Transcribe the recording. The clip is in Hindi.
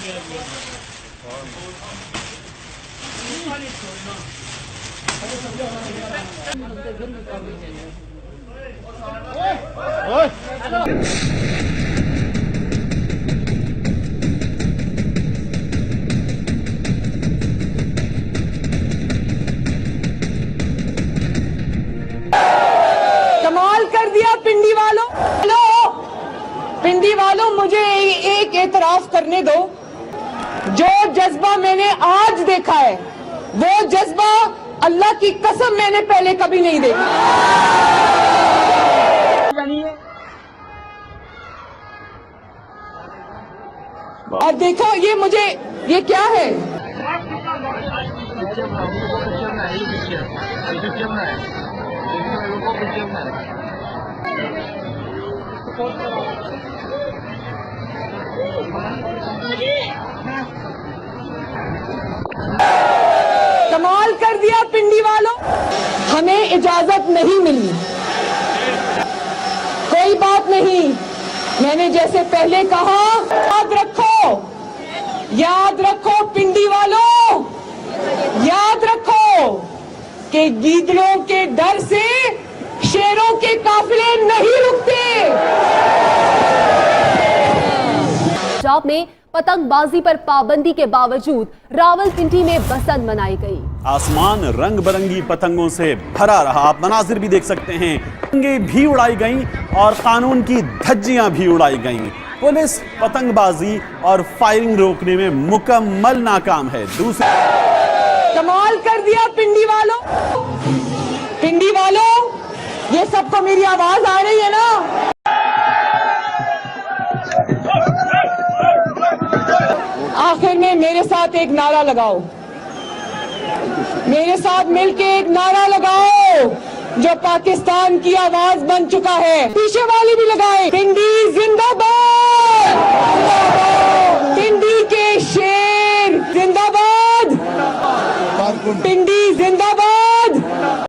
कमाल कर दिया पिंडी वालों। हेलो पिंडी वालों, मुझे एक एतराफ करने दो। जो जज्बा मैंने आज देखा है वो जज्बा अल्लाह की कसम मैंने पहले कभी नहीं देखा। और देखो ये क्या है? कमाल कर दिया पिंडी वालों। हमें इजाजत नहीं मिली, कोई बात नहीं। मैंने जैसे पहले कहा, याद रखो पिंडी वालों, याद रखो कि गीदड़ों के डर से शेरों के काफिले नहीं रुकते। पंजाब में पतंगबाजी पर पाबंदी के बावजूद रावलपिंडी में बसंत मनाई गई। आसमान रंग बिरंगी पतंगों से भरा रहा। आप मनाजिर भी देख सकते हैं। पतंगे भी उड़ाई गईं और कानून की धज्जियां भी उड़ाई गईं। पुलिस पतंगबाजी और फायरिंग रोकने में मुकम्मल नाकाम है। दूसरा कमाल कर दिया पिंडी वालों। पिंडी वालों, ये सबको मेरी आवाज आ रही है ना? आखिर में मेरे साथ एक नारा लगाओ, मेरे साथ मिलके एक नारा लगाओ जो पाकिस्तान की आवाज बन चुका है। पीछे वाली भी लगाए, पिंडी जिंदाबाद, पिंडी के शेर